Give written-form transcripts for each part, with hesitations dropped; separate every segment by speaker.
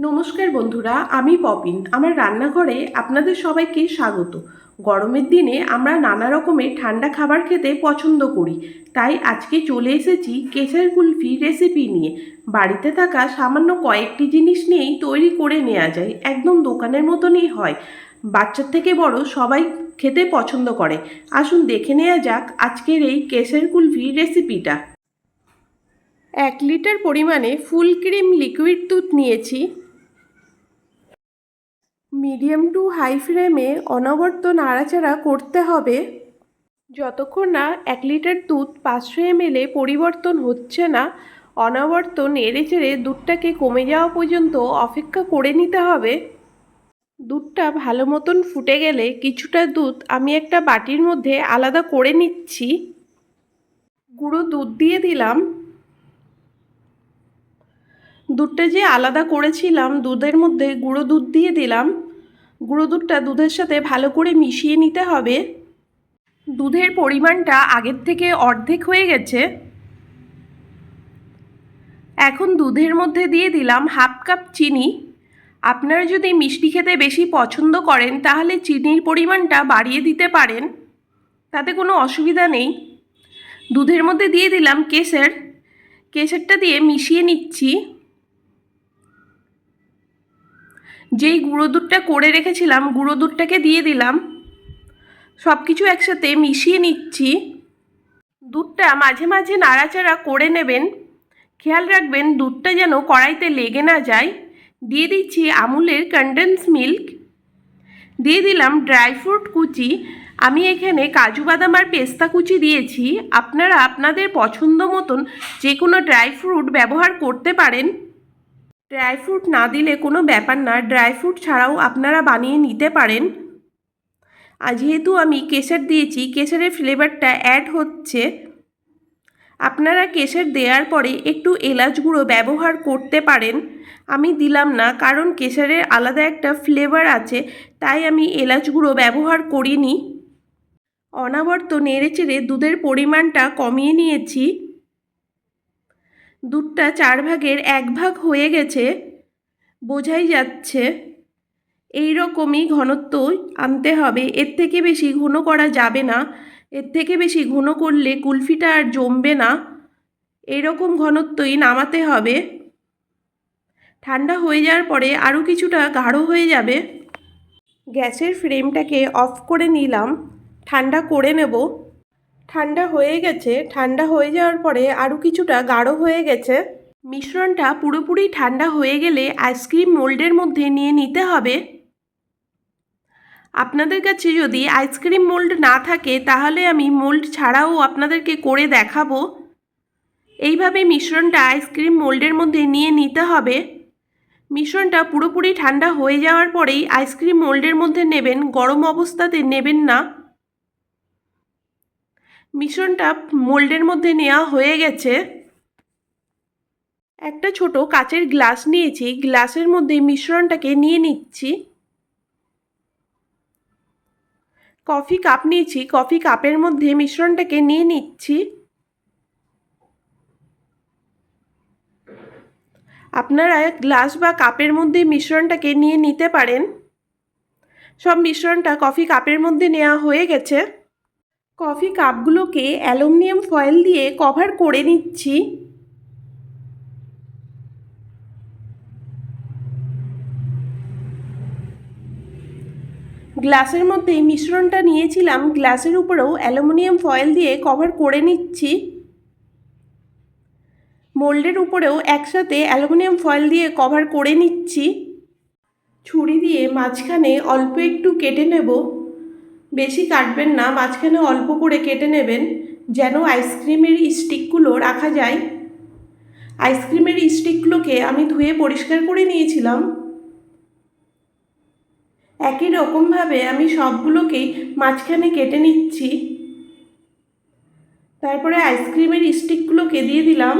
Speaker 1: নমস্কার বন্ধুরা, আমি পপিন। আমার রান্নাঘরে আপনাদের সবাইকে স্বাগত। গরমের দিনে আমরা নানা রকমের ঠান্ডা খাবার খেতে পছন্দ করি, তাই আজকে চলে এসেছি কেশর কুলফি রেসিপি নিয়ে। বাড়িতে থাকা সামান্য কয়েকটি জিনিস নিয়েই তৈরি করে নেওয়া যায়, একদম দোকানের মতনই হয়। বাচ্চার থেকে বড় সবাই খেতে পছন্দ করে। আসুন দেখে নেওয়া যাক আজকের এই কেশর কুলফি রেসিপিটা। 1 লিটার পরিমাণে ফুল ক্রিম লিকুইড দুধ নিয়েছি। মিডিয়াম টু হাই ফ্লেমে অনবরত নাড়াচাড়া করতে হবে যতক্ষণ না 1 লিটার দুধ 500 ml পরিবর্তন হচ্ছে না। অনবরত নেড়ে চেড়ে দুধটাকে কমে যাওয়া পর্যন্ত অপেক্ষা করে নিতে হবে। দুধটা ভালো মতন ফুটে গেলে কিছুটা দুধ আমি একটা বাটির মধ্যে আলাদা করে নিচ্ছি। গুঁড়ো দুধ দিয়ে দিলাম। দুধটা যে আলাদা করেছিলাম দুধের মধ্যে গুঁড়ো দুধ দিয়ে দিলাম। গুঁড়ো দুধটা দুধের সাথে ভালো করে মিশিয়ে নিতে হবে। দুধের পরিমাণটা আগের থেকে অর্ধেক হয়ে গেছে। এখন দুধের মধ্যে দিয়ে দিলাম হাফ কাপ চিনি। আপনারা যদি মিষ্টি খেতে বেশি পছন্দ করেন তাহলে চিনির পরিমাণটা বাড়িয়ে দিতে পারেন, তাতে কোনো অসুবিধা নেই। দুধের মধ্যে দিয়ে দিলাম কেশর। কেশরটা দিয়ে মিশিয়ে নিচ্ছি। যেই গুঁড়ো দুধটা করে রেখেছিলাম গুঁড়ো দুধটাকে দিয়ে দিলাম। সব কিছু একসাথে মিশিয়ে নিচ্ছি। দুধটা মাঝে মাঝে নাড়াচাড়া করে নেবেন। খেয়াল রাখবেন দুধটা যেন কড়াইতে লেগে না যায়। দিয়ে দিচ্ছি আমুলের কনডেন্স মিল্ক। দিয়ে দিলাম ড্রাই ফ্রুট কুচি। আমি এখানে কাজু বাদাম আর পেস্তা কুচি দিয়েছি। আপনারা আপনাদের পছন্দ মতন যে কোনো ড্রাই ফ্রুট ব্যবহার করতে পারেন। ড্রাই ফ্রুট না দিলে কোনো ব্যাপার না, ড্রাই ফ্রুট ছাড়াও আপনারা বানিয়ে নিতে পারেন। আর যেহেতু আমি কেশর দিয়েছি, কেশরের ফ্লেভারটা অ্যাড হচ্ছে। আপনারা কেশর দেওয়ার পরে একটু এলাচ গুঁড়ো ব্যবহার করতে পারেন। আমি দিলাম না, কারণ কেশরের আলাদা একটা ফ্লেভার আছে, তাই আমি এলাচ গুঁড়ো ব্যবহার করিনি। অনবরত নেড়েচেড়ে দুধের পরিমাণটা কমিয়ে নিয়েছি। দুধটা 4 ভাগের 1 ভাগ হয়ে গেছে, বোঝাই যাচ্ছে। এই রকমই ঘনত্ব আনতে হবে, এর থেকে বেশি ঘন করা যাবে না। এর থেকে বেশি ঘন করলে কুলফিটা আর জমবে না। এইরকম ঘনত্বই নামাতে হবে। ঠান্ডা হয়ে যাওয়ার পরে আরও কিছুটা গাঢ় হয়ে যাবে। গ্যাসের ফ্লেমটাকে অফ করে নিলাম, ঠান্ডা করে নেব। ঠান্ডা হয়ে গেছে। ঠান্ডা হয়ে যাওয়ার পরে আরও কিছুটা গাঢ় হয়ে গেছে। মিশ্রণটা পুরোপুরি ঠান্ডা হয়ে গেলে আইসক্রিম মোল্ডের মধ্যে নিয়ে নিতে হবে। আপনাদের কাছে যদি আইসক্রিম মোল্ড না থাকে তাহলে আমি মোল্ড ছাড়াও আপনাদেরকে করে দেখাবো। এইভাবে মিশ্রণটা আইসক্রিম মোল্ডের মধ্যে নিয়ে নিতে হবে। মিশ্রণটা পুরোপুরি ঠান্ডা হয়ে যাওয়ার পরেই আইসক্রিম মোল্ডের মধ্যে নেবেন, গরম অবস্থাতে নেবেন না। মিশ্রণটা মোল্ডের মধ্যে নেওয়া হয়ে গেছে। একটা ছোট কাচের গ্লাস নিয়েছি, গ্লাসের মধ্যে মিশ্রণটাকে নিয়ে নিচ্ছি। কফি কাপ নিয়েছি, কফি কাপের মধ্যে মিশ্রণটাকে নিয়ে নিচ্ছি। আপনারা গ্লাস বা কাপের মধ্যে মিশ্রণটাকে নিয়ে নিতে পারেন। সব মিশ্রণটা কফি কাপের মধ্যে নেওয়া হয়ে গেছে। কফি কাপগুলোকে অ্যালুমিনিয়াম ফয়েল দিয়ে কভার করে নিচ্ছি। গ্লাসের মধ্যে মিশ্রণটা নিয়েছিলাম, গ্লাসের উপরেও অ্যালুমিনিয়াম ফয়েল দিয়ে কভার করে নিচ্ছি। মোল্ডের উপরেও একসাথে অ্যালুমিনিয়াম ফয়েল দিয়ে কভার করে নিচ্ছি। ছুরি দিয়ে মাঝখানে অল্প একটু কেটে নেব। বেশি কাটবেন না, মাঝখানে অল্প করে কেটে নেবেন, যেন আইসক্রিমের স্টিকগুলো রাখা যায়। আইসক্রিমের স্টিকগুলোকে আমি ধুয়ে পরিষ্কার করে নিয়েছিলাম। একই রকমভাবে আমি সবগুলোকেই মাঝখানে কেটে নিচ্ছি। তারপরে আইসক্রিমের স্টিকগুলোকে দিয়ে দিলাম।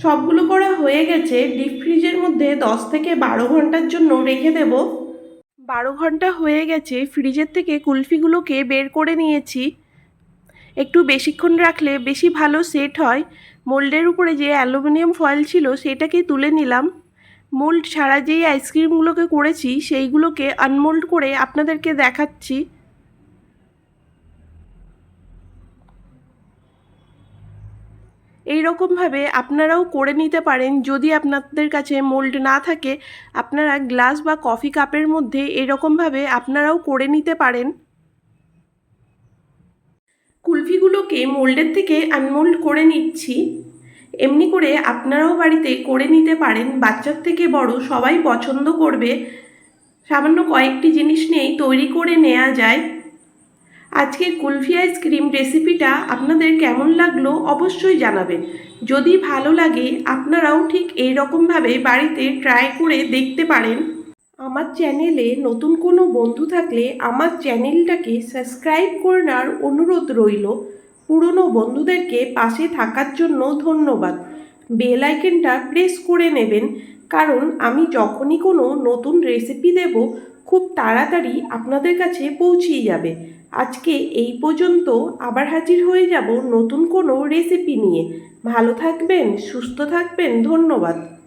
Speaker 1: সবগুলো করা হয়ে গেছে। ডিপ ফ্রিজের মধ্যে 10 থেকে 12 ঘন্টার জন্য রেখে দেব। 12 ঘন্টা হয়ে গেছে। ফ্রিজের থেকে কুলফিগুলোকে বের করে নিয়েছি। একটু বেশিক্ষণ রাখলে বেশি ভালো সেট হয়। মোল্ডের উপরে যে অ্যালুমিনিয়াম ফয়েল ছিল সেটাকে তুলে নিলাম। মোল্ড ছাড়া যেই আইসক্রিমগুলোকে করেছি সেইগুলোকে আনমোল্ড করে আপনাদেরকে দেখাচ্ছি। এই রকমভাবে আপনারাও করে নিতে পারেন। যদি আপনাদের কাছে মোল্ড না থাকে, আপনারা গ্লাস বা কফি কাপের মধ্যে এরকমভাবে আপনারাও করে নিতে পারেন। কুলফিগুলোকে মোল্ডের থেকে আনমোল্ড করে নিচ্ছি। এমনি করে আপনারাও বাড়িতে করে নিতে পারেন। বাচ্চার থেকে বড় সবাই পছন্দ করবে। সামান্য কয়েকটি জিনিস নিয়েই তৈরি করে নেওয়া যায়। আজকের কুলফি আইসক্রিম রেসিপিটা আপনাদের কেমন লাগলো অবশ্যই জানাবেন। যদি ভালো লাগে আপনারাও ঠিক এই রকমভাবে বাড়িতে ট্রাই করে দেখতে পারেন। আমার চ্যানেলে নতুন কোনো বন্ধু থাকলে আমার চ্যানেলটাকে সাবস্ক্রাইব করে নেওয়ার অনুরোধ রইল। পুরনো বন্ধুদেরকে পাশে থাকার জন্য ধন্যবাদ। বেল আইকনটা প্রেস করে নেবেন, কারণ আমি যখনই কোনো নতুন রেসিপি দেব খুব তাড়াতাড়ি আপনাদের কাছে পৌঁছিয়ে যাবে। আজকে এই পর্যন্ত, আবার হাজির হয়ে যাব নতুন কোনো রেসিপি নিয়ে। ভালো থাকবেন, সুস্থ থাকবেন, ধন্যবাদ।